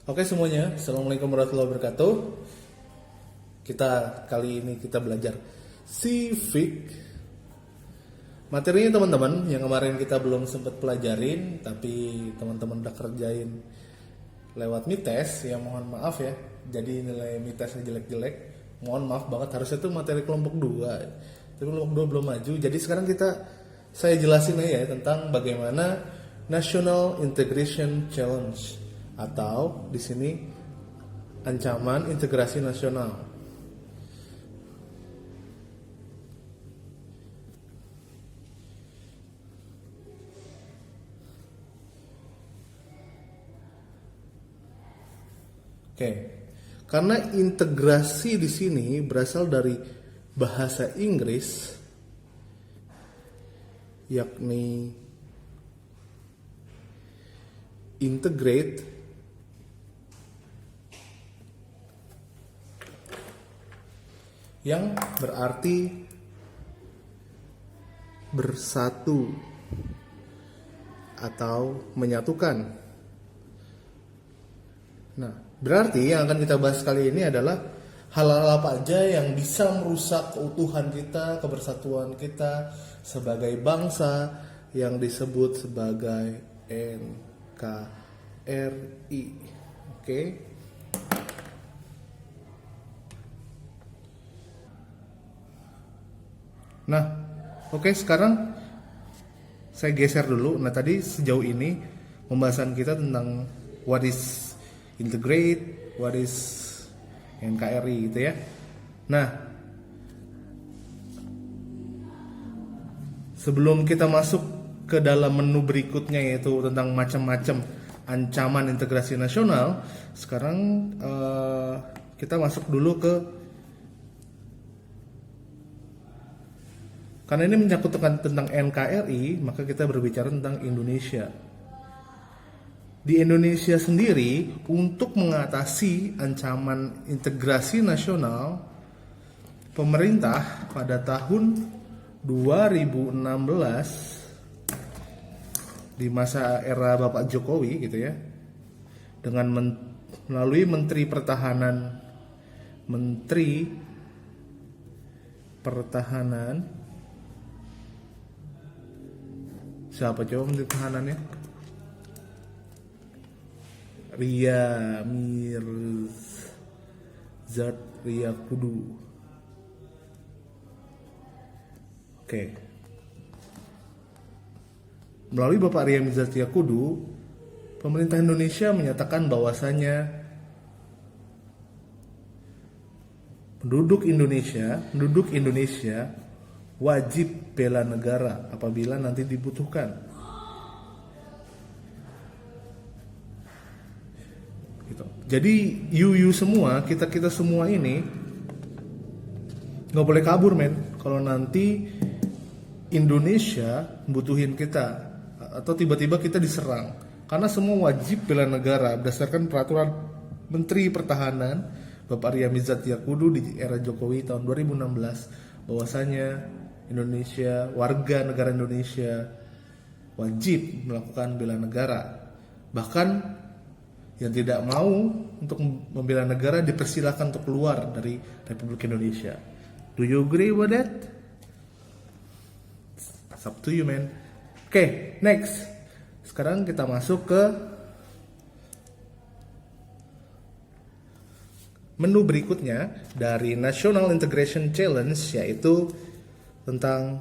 Oke semuanya, Assalamualaikum warahmatullahi wabarakatuh. Kali ini kita belajar civic. Materinya teman-teman yang kemarin kita belum sempat pelajarin, tapi teman-teman udah kerjain lewat mites, ya mohon maaf ya. Jadi nilai mitesnya jelek-jelek, mohon maaf banget. Harusnya itu materi kelompok 2, tapi kelompok 2 belum maju. Jadi sekarang saya jelasin aja ya tentang bagaimana National Integration Challenge atau di sini ancaman integrasi nasional. Oke. Karena integrasi di sini berasal dari bahasa Inggris yakni integrate yang berarti bersatu atau menyatukan. Nah, berarti yang akan kita bahas kali ini adalah hal-hal apa aja yang bisa merusak keutuhan kita, kebersatuan kita sebagai bangsa yang disebut sebagai NKRI. Oke. Nah, oke, sekarang saya geser dulu. Nah, tadi sejauh ini pembahasan kita tentang what is integrate, what is NKRI gitu ya. Nah, sebelum kita masuk ke dalam menu berikutnya yaitu tentang macam-macam ancaman integrasi nasional, sekarang kita masuk dulu karena ini menyangkut tentang NKRI, maka kita berbicara tentang Indonesia. Di Indonesia sendiri, untuk mengatasi ancaman integrasi nasional, pemerintah pada tahun 2016 di masa era Bapak Jokowi gitu ya, dengan melalui Menteri Pertahanan, siapa coba Menteri Pertahanannya? Ria Kudu. Oke. Melalui Bapak Ria Mizardria Kudu, pemerintah Indonesia menyatakan bahwasanya penduduk Indonesia wajib bela negara apabila nanti dibutuhkan. Jadi semua, kita semua ini nggak boleh kabur men. Kalau nanti Indonesia butuhin kita atau tiba-tiba kita diserang, karena semua wajib bela negara berdasarkan peraturan Menteri Pertahanan Bapak Ria Mizardria Kudu di era Jokowi tahun 2016, bahwasanya warga negara Indonesia wajib melakukan bela negara. Bahkan yang tidak mau untuk membela negara dipersilakan untuk keluar dari Republik Indonesia. Do you agree with that? It's up to you, man. Oke, next. Sekarang kita masuk ke menu berikutnya dari National Integration Challenge, yaitu tentang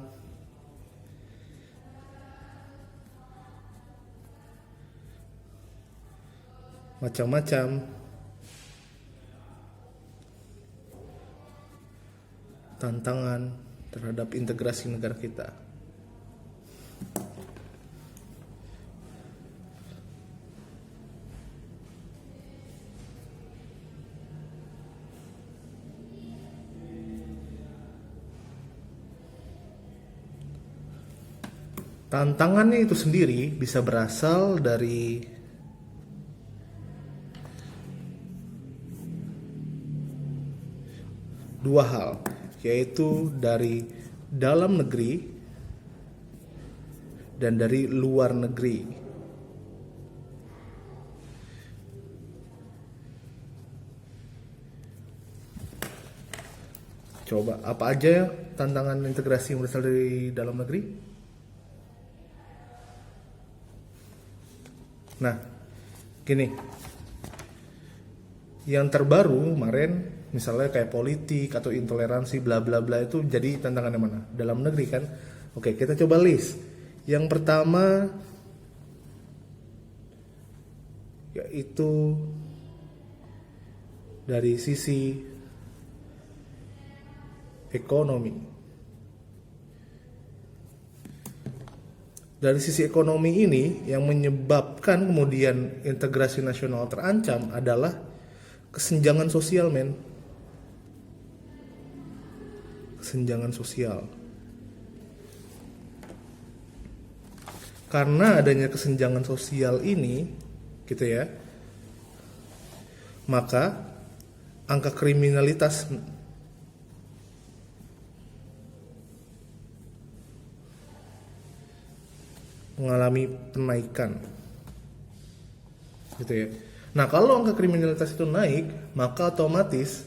macam-macam tantangan terhadap integrasi negara kita. Tantangannya itu sendiri bisa berasal dari dua hal, yaitu dari dalam negeri dan dari luar negeri. Coba apa aja tantangan integrasi yang berasal dari dalam negeri? Nah, gini. Yang terbaru kemarin misalnya kayak politik atau intoleransi bla bla bla itu jadi tantangan yang mana? Dalam negeri kan? Oke, kita coba list. Yang pertama yaitu dari sisi ekonomi. Dari sisi ekonomi ini yang menyebabkan kemudian integrasi nasional terancam adalah kesenjangan sosial, men. Kesenjangan sosial. Karena adanya kesenjangan sosial ini, gitu ya, maka angka kriminalitas mengalami kenaikan, gitu ya. Nah, kalau angka kriminalitas itu naik, maka otomatis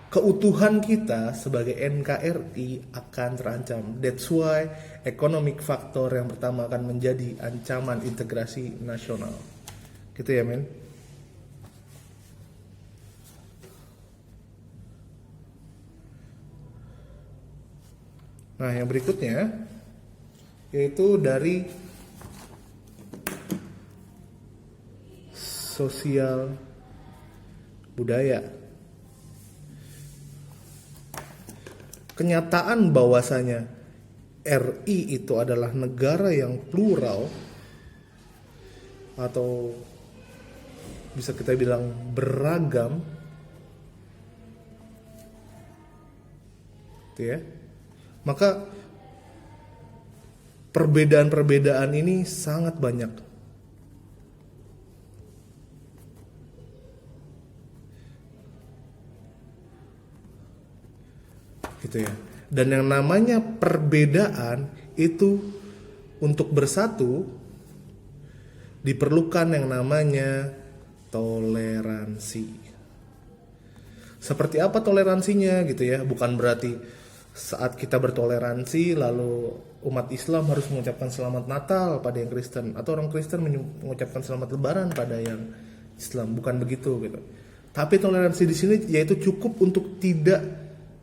keutuhan kita sebagai NKRI akan terancam. That's why economic factor yang pertama akan menjadi ancaman integrasi nasional. Gitu ya, men. Nah, yang berikutnya yaitu dari sosial budaya. Kenyataan bahwasanya RI itu adalah negara yang plural atau bisa kita bilang beragam, gitu ya. Maka perbedaan-perbedaan ini sangat banyak. Gitu ya. Dan yang namanya perbedaan itu untuk bersatu diperlukan yang namanya toleransi. Seperti apa toleransinya gitu ya? Bukan berarti saat kita bertoleransi lalu umat Islam harus mengucapkan selamat Natal pada yang Kristen atau orang Kristen mengucapkan selamat Lebaran pada yang Islam, bukan begitu gitu. Tapi toleransi di sini yaitu cukup untuk tidak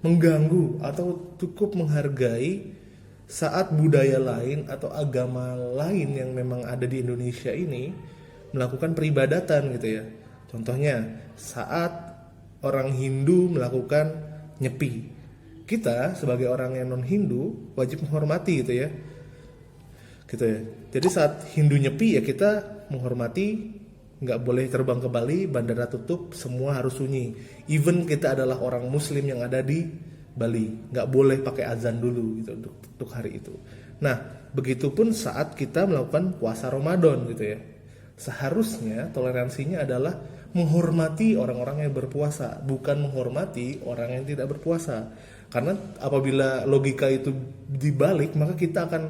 mengganggu atau cukup menghargai saat budaya lain atau agama lain yang memang ada di Indonesia ini melakukan peribadatan gitu ya. Contohnya saat orang Hindu melakukan nyepi, kita sebagai orang yang non Hindu wajib menghormati gitu ya. Gitu ya. Jadi saat Hindu nyepi ya kita menghormati, nggak boleh terbang ke Bali, bandara tutup, semua harus sunyi. Even kita adalah orang Muslim yang ada di Bali, nggak boleh pakai azan dulu gitu untuk hari itu. Nah, begitupun saat kita melakukan puasa Ramadan gitu ya. Seharusnya toleransinya adalah menghormati orang-orang yang berpuasa, bukan menghormati orang yang tidak berpuasa. Karena apabila logika itu dibalik, maka kita akan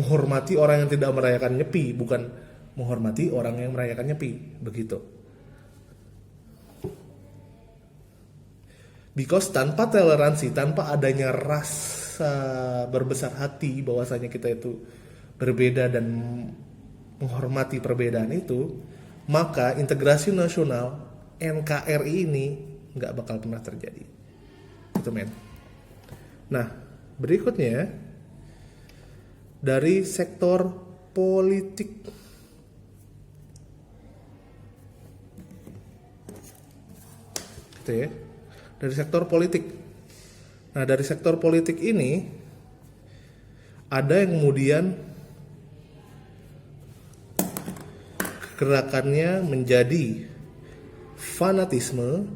menghormati orang yang tidak merayakan nyepi, bukan menghormati orang yang merayakan nyepi, begitu. Because tanpa toleransi, tanpa adanya rasa berbesar hati bahwasanya kita itu berbeda dan menghormati perbedaan itu, maka integrasi nasional NKRI ini nggak bakal pernah terjadi. Itu men. Nah, berikutnya dari sektor politik. Gitu ya. Dari sektor politik. Nah, dari sektor politik ini ada yang kemudian gerakannya menjadi fanatisme,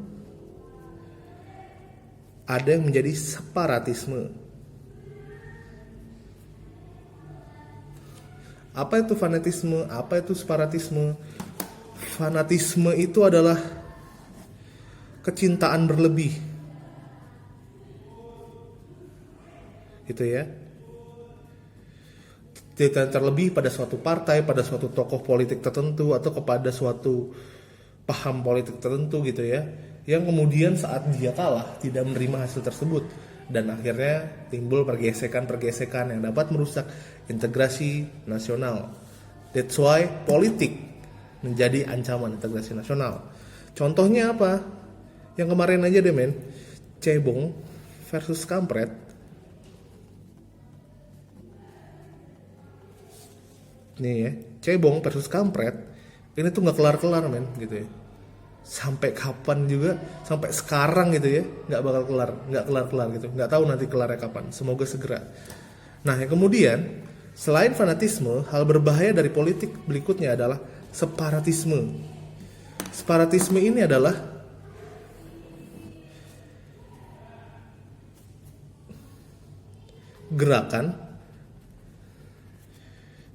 ada yang menjadi separatisme. Apa itu fanatisme? Apa itu separatisme? Fanatisme itu adalah kecintaan berlebih, gitu ya. Terlebih pada suatu partai, pada suatu tokoh politik tertentu, atau kepada suatu paham politik tertentu gitu ya, yang kemudian saat dia kalah tidak menerima hasil tersebut, dan akhirnya timbul pergesekan-pergesekan yang dapat merusak integrasi nasional. That's why politik menjadi ancaman integrasi nasional. Contohnya apa? Yang kemarin aja deh men, cebong versus kampret. Nih ya, cebong versus kampret. Ini tuh nggak kelar-kelar men, gitu ya. Sampai kapan juga, sampai sekarang gitu ya, nggak bakal kelar, nggak kelar-kelar gitu. Nggak tahu nanti kelarnya kapan. Semoga segera. Nah, yang kemudian selain fanatisme, hal berbahaya dari politik berikutnya adalah separatisme. Separatisme ini adalah gerakan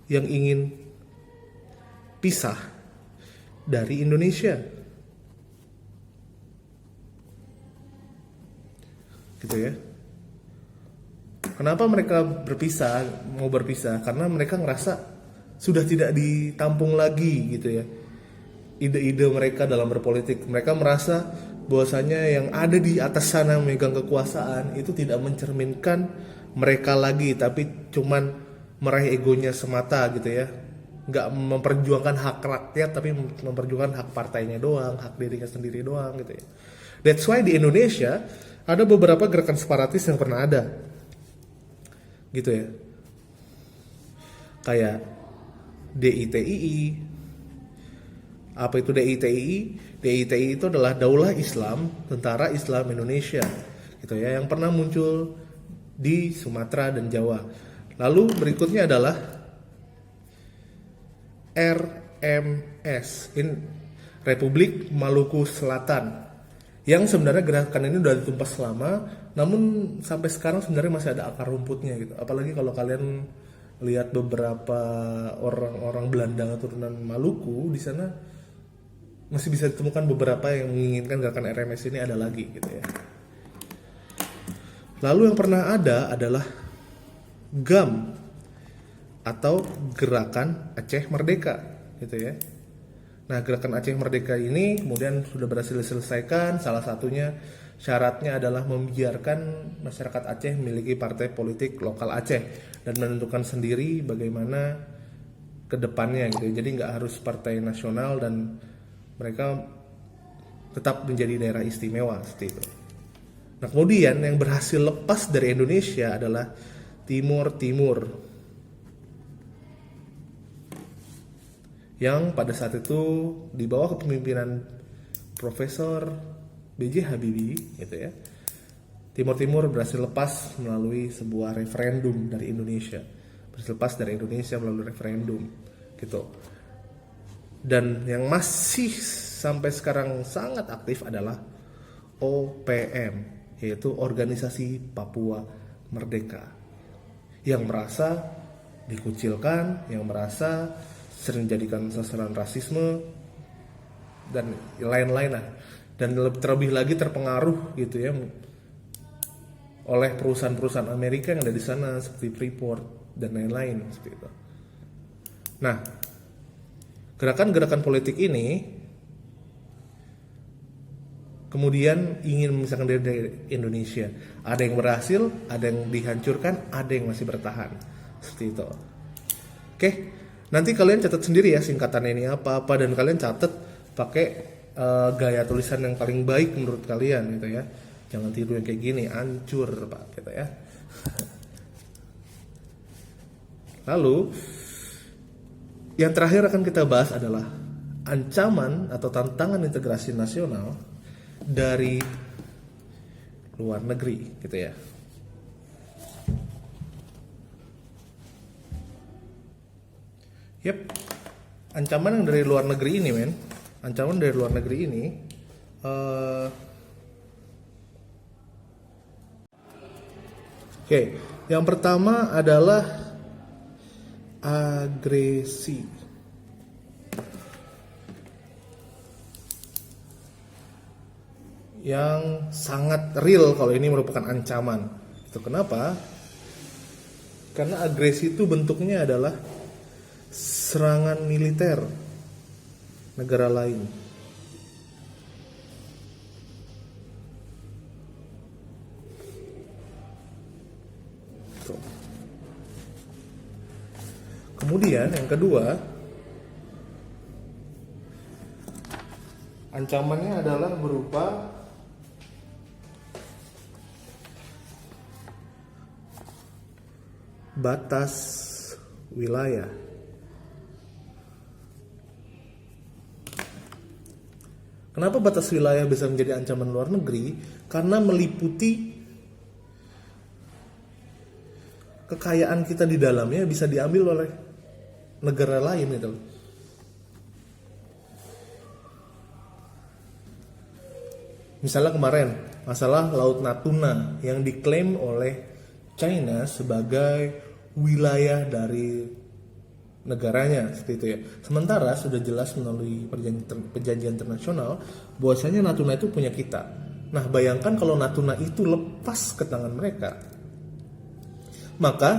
yang ingin pisah dari Indonesia, gitu ya. Kenapa mereka mau berpisah? Karena mereka ngerasa sudah tidak ditampung lagi, gitu ya, ide-ide mereka dalam berpolitik. Mereka merasa bahwasanya yang ada di atas sana memegang kekuasaan itu tidak mencerminkan mereka lagi, tapi cuman meraih egonya semata, gitu ya. Nggak memperjuangkan hak rakyat, tapi memperjuangkan hak partainya doang, hak dirinya sendiri doang, gitu ya. That's why di Indonesia ada beberapa gerakan separatis yang pernah ada, gitu ya. Kayak DITII. Apa itu DITII? DITII itu adalah Daulah Islam, Tentara Islam Indonesia, gitu ya, yang pernah muncul di Sumatera dan Jawa. Lalu berikutnya adalah RMS, Republik Maluku Selatan, yang sebenarnya gerakan ini udah ditumpas lama, namun sampai sekarang sebenarnya masih ada akar rumputnya gitu. Apalagi kalau kalian lihat beberapa orang-orang Belanda keturunan Maluku di sana, masih bisa ditemukan beberapa yang menginginkan gerakan RMS ini ada lagi, gitu ya. Lalu yang pernah ada adalah GAM atau Gerakan Aceh Merdeka, gitu ya. Nah, Gerakan Aceh Merdeka ini kemudian sudah berhasil diselesaikan. Salah satunya syaratnya adalah membiarkan masyarakat Aceh memiliki partai politik lokal Aceh dan menentukan sendiri bagaimana ke depannya, gitu. Jadi nggak harus partai nasional dan mereka tetap menjadi daerah istimewa seperti itu. Nah, kemudian yang berhasil lepas dari Indonesia adalah Timur Timur, yang pada saat itu di bawah kepemimpinan Profesor B.J. Habibie, gitu ya. Timur Timur berhasil lepas melalui sebuah referendum dari Indonesia, berhasil lepas dari Indonesia melalui referendum, gitu. Dan yang masih sampai sekarang sangat aktif adalah OPM, yaitu Organisasi Papua Merdeka, yang merasa dikucilkan, yang merasa sering dijadikan sasaran rasisme dan lain-lain lah, dan terlebih lagi terpengaruh, gitu ya, oleh perusahaan-perusahaan Amerika yang ada di sana seperti Freeport dan lain-lain seperti itu. Nah, gerakan-gerakan politik ini kemudian ingin memisahkan diri dari Indonesia. Ada yang berhasil, ada yang dihancurkan, ada yang masih bertahan. Seperti itu. Oke, nanti kalian catat sendiri ya singkatannya ini apa-apa, dan kalian catat pakai gaya tulisan yang paling baik menurut kalian, gitu ya. Jangan tiru yang kayak gini, hancur Pak, gitu ya. Lalu yang terakhir akan kita bahas adalah ancaman atau tantangan integrasi nasional dari luar negeri, gitu ya. Yep, ancaman yang dari luar negeri ini, ancaman dari luar negeri ini, oke, yang pertama adalah agresi. Yang sangat real kalau ini merupakan ancaman. Itu kenapa? Karena agresi itu bentuknya adalah serangan militer negara lain. Kemudian yang kedua, ancamannya adalah berupa batas wilayah. Kenapa batas wilayah bisa menjadi ancaman luar negeri? Karena meliputi kekayaan kita di dalamnya bisa diambil oleh negara lain gitu. Misalnya kemarin masalah Laut Natuna yang diklaim oleh China sebagai wilayah dari negaranya seperti itu ya. Sementara sudah jelas melalui perjanjian internasional bahwasanya Natuna itu punya kita. Nah, bayangkan kalau Natuna itu lepas ke tangan mereka, maka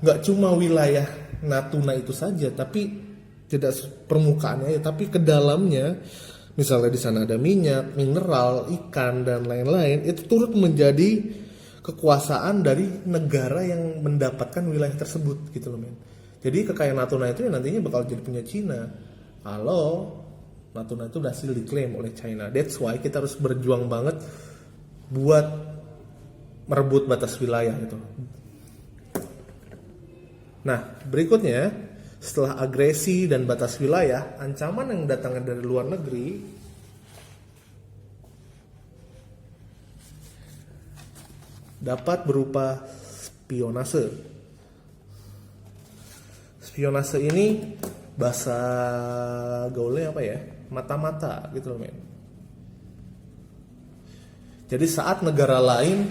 nggak cuma wilayah Natuna itu saja, tapi tidak permukaannya, tapi ke dalamnya, misalnya di sana ada minyak, mineral, ikan dan lain-lain, itu turut menjadi kekuasaan dari negara yang mendapatkan wilayah tersebut gitu loh men. Jadi kekayaan Natuna itu nantinya bakal jadi punya Cina kalau Natuna itu berhasil diklaim oleh China. That's why kita harus berjuang banget buat merebut batas wilayah itu. Nah, berikutnya setelah agresi dan batas wilayah, ancaman yang datangnya dari luar negeri dapat berupa spionase. Spionase ini bahasa gaulnya apa ya? Mata-mata gitu loh men. Jadi saat negara lain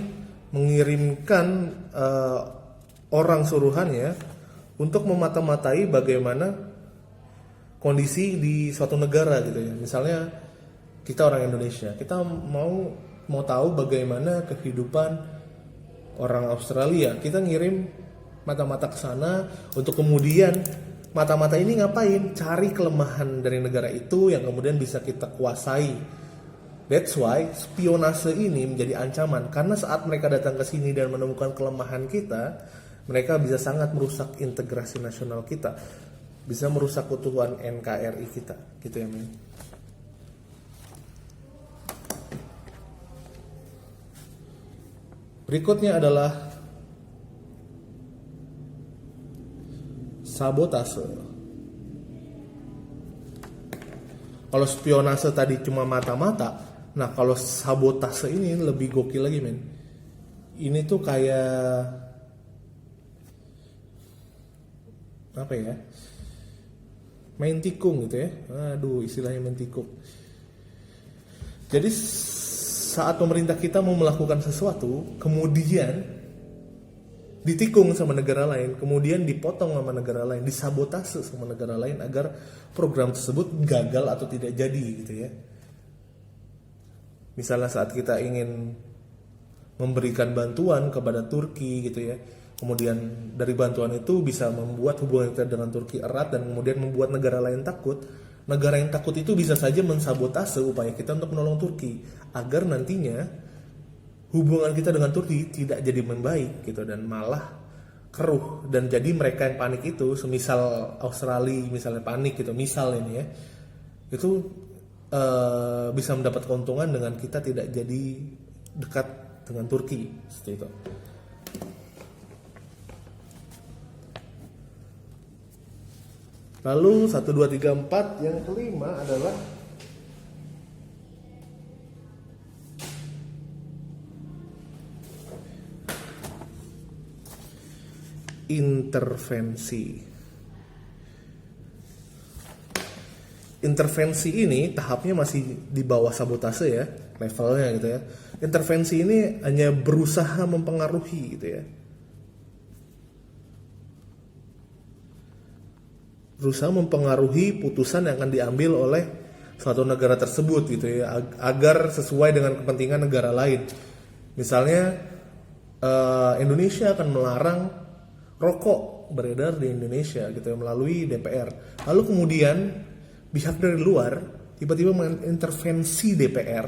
mengirimkan orang suruhannya untuk memata-matai bagaimana kondisi di suatu negara gitu ya. Misalnya kita orang Indonesia, kita mau tahu bagaimana kehidupan orang Australia, kita ngirim mata-mata ke sana untuk kemudian mata-mata ini ngapain? Cari kelemahan dari negara itu yang kemudian bisa kita kuasai. That's why spionase ini menjadi ancaman, karena saat mereka datang ke sini dan menemukan kelemahan kita, mereka bisa sangat merusak integrasi nasional kita, bisa merusak keutuhan NKRI kita, gitu ya men. Berikutnya adalah sabotase. Kalau spionase tadi cuma mata-mata, nah kalau sabotase ini lebih gokil lagi men. Ini tuh kayak apa ya? Main tikung gitu ya. Aduh, istilahnya main tikung. Jadi saat pemerintah kita mau melakukan sesuatu, kemudian ditikung sama negara lain, kemudian dipotong sama negara lain, disabotase sama negara lain agar program tersebut gagal atau tidak jadi gitu ya. Misalnya saat kita ingin memberikan bantuan kepada Turki gitu ya, kemudian dari bantuan itu bisa membuat hubungan kita dengan Turki erat dan kemudian membuat negara lain takut. Negara yang takut itu bisa saja mensabotase upaya kita untuk menolong Turki agar nantinya hubungan kita dengan Turki tidak jadi membaik gitu dan malah keruh, dan jadi mereka yang panik itu, semisal Australia misalnya panik gitu, misal ini ya, itu bisa mendapat keuntungan dengan kita tidak jadi dekat dengan Turki seperti itu. Lalu 1, 2, 3, 4 yang kelima adalah intervensi. Intervensi ini tahapnya masih di bawah sabotase ya, levelnya gitu ya. Intervensi ini hanya berusaha mempengaruhi gitu ya. Berusaha mempengaruhi putusan yang akan diambil oleh suatu negara tersebut gitu ya, agar sesuai dengan kepentingan negara lain. Misalnya Indonesia akan melarang rokok beredar di Indonesia gitu ya, melalui DPR. Lalu kemudian pihak dari luar tiba-tiba mengintervensi DPR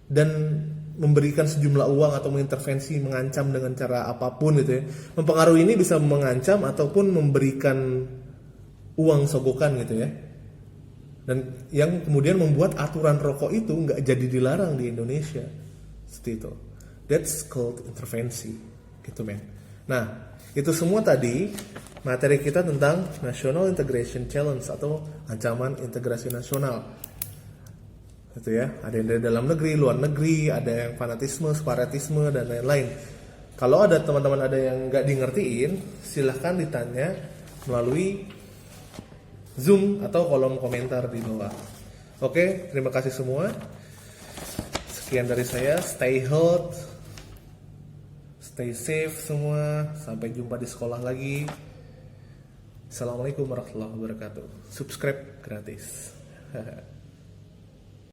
dan memberikan sejumlah uang atau mengintervensi, mengancam dengan cara apapun gitu ya. Mempengaruhi ini bisa mengancam ataupun memberikan uang sogokan gitu ya. Dan yang kemudian membuat aturan rokok itu nggak jadi dilarang di Indonesia. Seperti itu. That's called intervensi, gitu men. Nah, itu semua tadi materi kita tentang National Integration Challenge atau ancaman integrasi nasional. Gitu ya. Ada yang dari dalam negeri, luar negeri, ada yang fanatisme, separatisme dan lain-lain. Kalau ada teman-teman ada yang nggak di ngertiin, silahkan ditanya melalui Zoom atau kolom komentar di bawah. Oke, terima kasih semua. Sekian dari saya. Stay healthy, stay safe semua. Sampai jumpa di sekolah lagi. Assalamualaikum warahmatullahi wabarakatuh. Subscribe gratis.